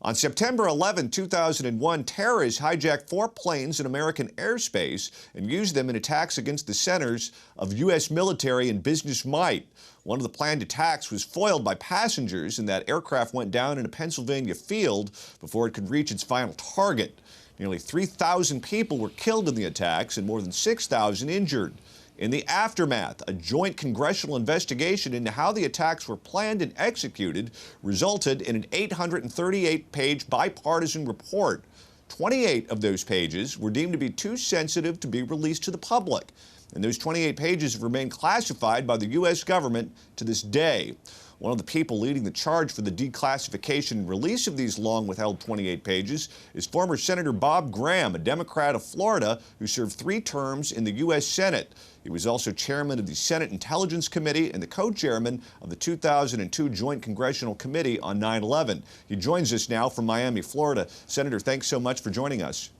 On September 11, 2001, terrorists hijacked 4 planes in American airspace and used them in attacks against the centers of U.S. military and business might. One of the planned attacks was foiled by passengers, and that aircraft went down in a Pennsylvania field before it could reach its final target. Nearly 3,000 people were killed in the attacks and more than 6,000 injured. In the aftermath, a joint congressional investigation into how the attacks were planned and executed resulted in an 838-page bipartisan report. 28 of those pages were deemed to be too sensitive to be released to the public, and those 28 pages have remained classified by the U.S. government to this day. One of the people leading the charge for the declassification and release of these long withheld 28 pages is former Senator Bob Graham, a Democrat of Florida who served 3 terms in the U.S. Senate. He was also chairman of the Senate Intelligence Committee and the co-chairman of the 2002 Joint Congressional Committee on 9/11. He joins us now from Miami, Florida. Senator, thanks so much for joining us.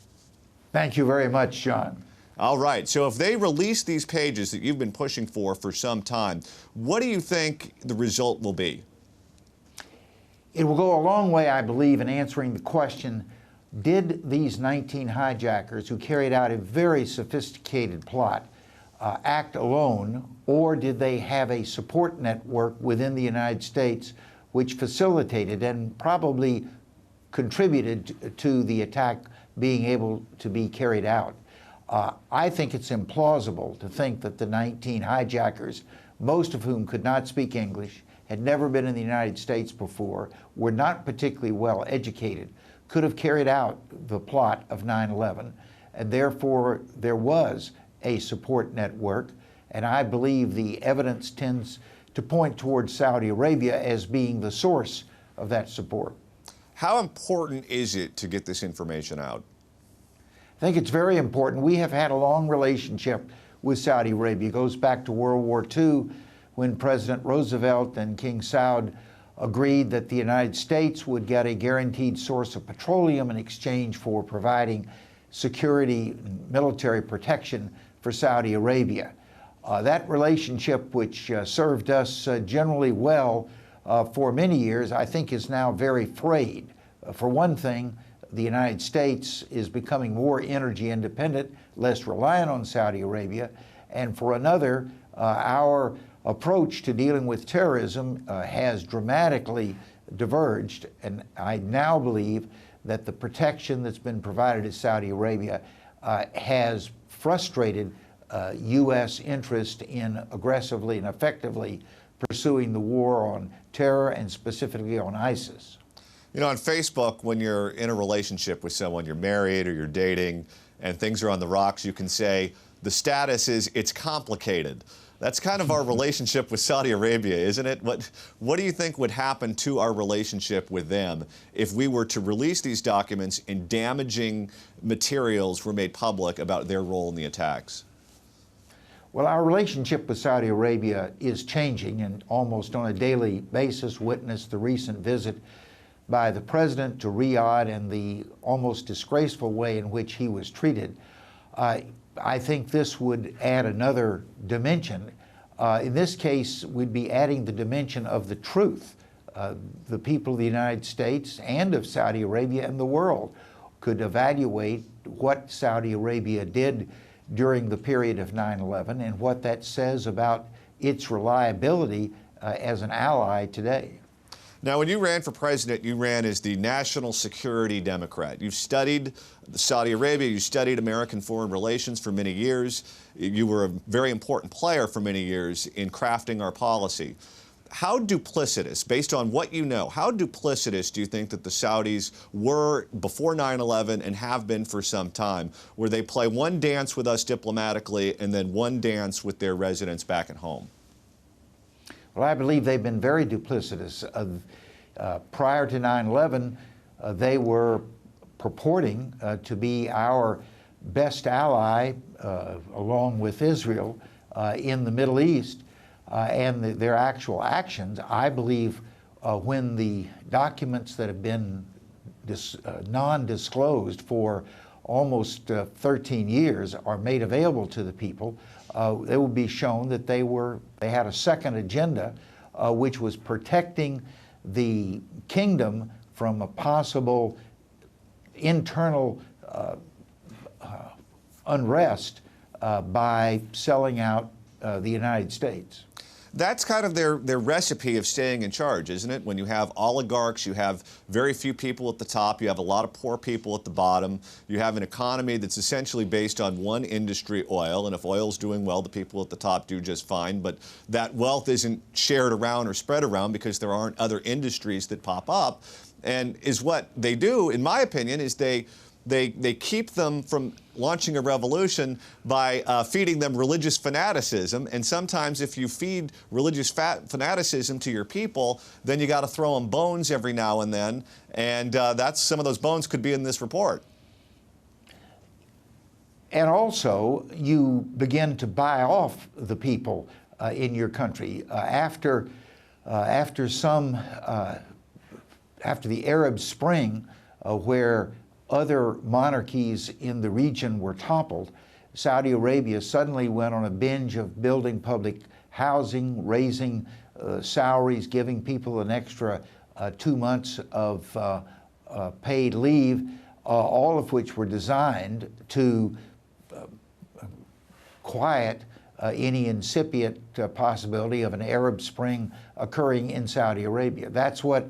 Thank you very much, John. All right, so if they release these pages that you've been pushing for some time, what do you think the result will be? It will go a long way, I believe, in answering the question, did these 19 hijackers who carried out a very sophisticated plot act alone, or did they have a support network within the United States which facilitated and probably contributed to the attack being able to be carried out? I think it's implausible to think that the 19 hijackers, most of whom could not speak English, had never been in the United States before, were not particularly well educated, could have carried out the plot of 9/11, and therefore there was a support network, and I believe the evidence tends to point towards Saudi Arabia as being the source of that support. How important is it to get this information out? I think it's very important. We have had a long relationship with Saudi Arabia. It goes back to World War II, when President Roosevelt and King Saud agreed that the United States would get a guaranteed source of petroleum in exchange for providing security and military protection for Saudi Arabia. That relationship, which served us generally well for many years, I think is now very frayed. For one thing, the United States is becoming more energy independent, less reliant on Saudi Arabia, and for another, our approach to dealing with terrorism has dramatically diverged, and I now believe that the protection that's been provided to Saudi Arabia has frustrated U.S. interest in aggressively and effectively pursuing the war on terror and specifically on ISIS. You know, on Facebook, when you're in a relationship with someone, you're married or you're dating, and things are on the rocks, you can say, the status is, it's complicated. That's kind of our relationship with Saudi Arabia, isn't it? What do you think would happen to our relationship with them if we were to release these documents and damaging materials were made public about their role in the attacks? Well, our relationship with Saudi Arabia is changing, and almost on a daily basis witness the recent visit by the president to Riyadh and the almost disgraceful way in which he was treated. I think this would add another dimension. In this case, we'd be adding the dimension of the truth. The people of the United States and of Saudi Arabia and the world could evaluate what Saudi Arabia did during the period of 9/11 and what that says about its reliability as an ally today. Now, when you ran for president, you ran as the National Security Democrat. You've studied Saudi Arabia, you studied American foreign relations for many years. You were a very important player for many years in crafting our policy. How duplicitous, based on what you know, how duplicitous do you think that the Saudis were before 9/11 and have been for some time, where they play one dance with us diplomatically and then one dance with their residents back at home? Well, I believe they've been very duplicitous. Prior to 9/11, they were purporting to be our best ally, along with Israel, in the Middle East, and their actual actions, I believe, when the documents that have been non-disclosed for almost 13 years are made available to the people, it will be shown that they had a second agenda, which was protecting the kingdom from a possible internal unrest by selling out the United States. That's kind of their recipe of staying in charge, isn't it? When you have oligarchs, you have very few people at the top, you have a lot of poor people at the bottom, you have an economy that's essentially based on one industry, oil, and if oil's doing well, the people at the top do just fine, but that wealth isn't shared around or spread around because there aren't other industries that pop up. And is what they do, in my opinion, is they keep them from launching a revolution by feeding them religious fanaticism. And sometimes if you feed religious fanaticism to your people, then you got to throw them bones every now and then. And that's some of those bones could be in this report. And also, you begin to buy off the people in your country. After the Arab Spring, where other monarchies in the region were toppled, Saudi Arabia suddenly went on a binge of building public housing, raising salaries, giving people an extra 2 months of paid leave, all of which were designed to quiet any incipient possibility of an Arab Spring occurring in Saudi Arabia. That's what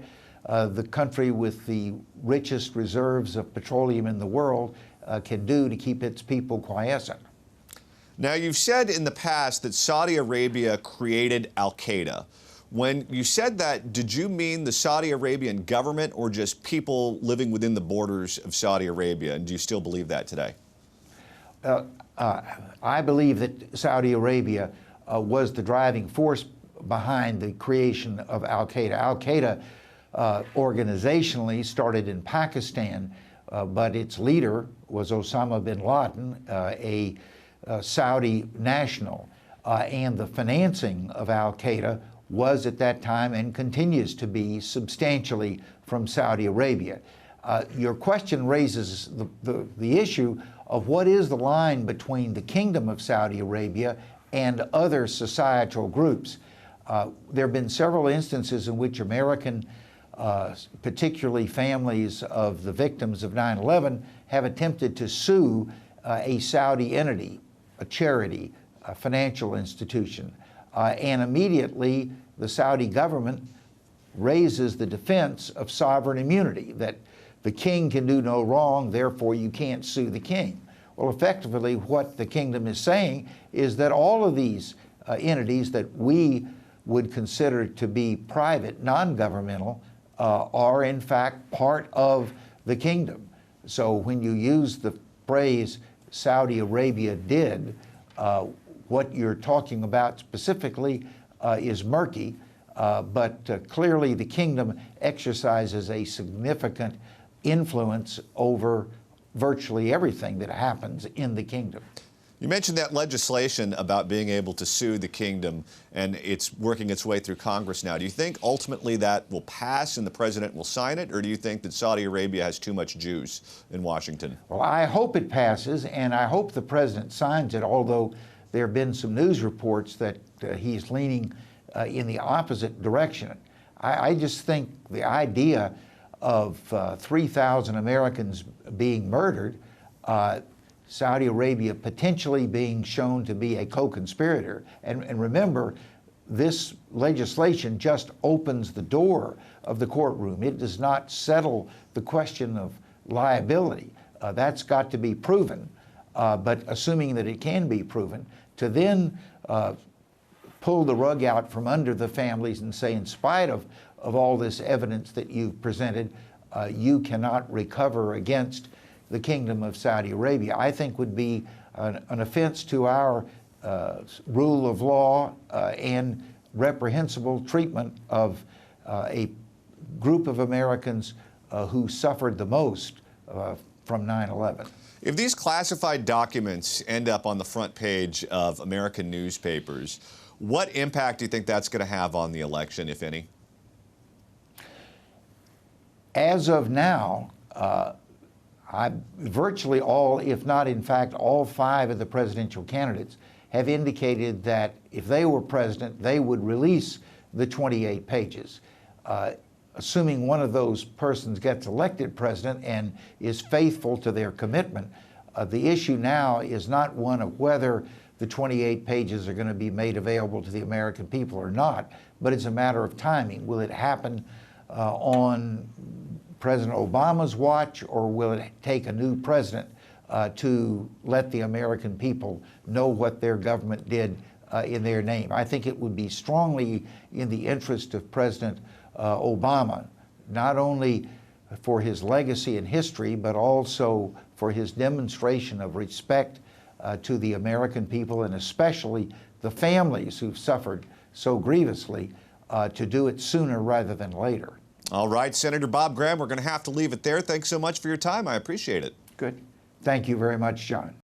the country with the richest reserves of petroleum in the world can do to keep its people quiescent. Now, you've said in the past that Saudi Arabia created al-Qaeda. When you said that, did you mean the Saudi Arabian government or just people living within the borders of Saudi Arabia? And do you still believe that today? I believe that Saudi Arabia was the driving force behind the creation of al-Qaeda. Al-Qaeda organizationally started in Pakistan, but its leader was Osama bin Laden, a Saudi national. And the financing of al-Qaeda was at that time and continues to be substantially from Saudi Arabia. Your question raises the issue of what is the line between the Kingdom of Saudi Arabia and other societal groups. There have been several instances in which American particularly families of the victims of 9/11, have attempted to sue a Saudi entity, a charity, a financial institution. And immediately the Saudi government raises the defense of sovereign immunity, that the king can do no wrong, therefore you can't sue the king. Well, effectively what the kingdom is saying is that all of these entities that we would consider to be private, non-governmental, are in fact part of the kingdom. So when you use the phrase Saudi Arabia did, what you're talking about specifically is murky, but clearly the kingdom exercises a significant influence over virtually everything that happens in the kingdom. You mentioned that legislation about being able to sue the kingdom, and it's working its way through Congress now. Do you think ultimately that will pass and the president will sign it, or do you think that Saudi Arabia has too much juice in Washington? Well, I hope it passes, and I hope the president signs it, although there have been some news reports that he's leaning in the opposite direction. I just think the idea of 3,000 Americans being murdered, Saudi Arabia potentially being shown to be a co-conspirator. And remember, this legislation just opens the door of the courtroom. It does not settle the question of liability. That's got to be proven. But assuming that it can be proven, to then pull the rug out from under the families and say, in spite of all this evidence that you've presented, you cannot recover against the Kingdom of Saudi Arabia, I think would be an offense to our rule of law and reprehensible treatment of a group of Americans who suffered the most from 9/11. If these classified documents end up on the front page of American newspapers, what impact do you think that's going to have on the election, if any? As of now, virtually all, if not in fact all 5 of the presidential candidates have indicated that if they were president, they would release the 28 pages. assuming one of those persons gets elected president and is faithful to their commitment. The issue now is not one of whether the 28 pages are going to be made available to the American people or not, but it's a matter of timing. Will it happen on President Obama's watch, or will it take a new president to let the American people know what their government did in their name? I think it would be strongly in the interest of President Obama, not only for his legacy and history, but also for his demonstration of respect to the American people, and especially the families who've suffered so grievously, to do it sooner rather than later. All right, Senator Bob Graham, we're going to have to leave it there. Thanks so much for your time. I appreciate it. Good. Thank you very much, John.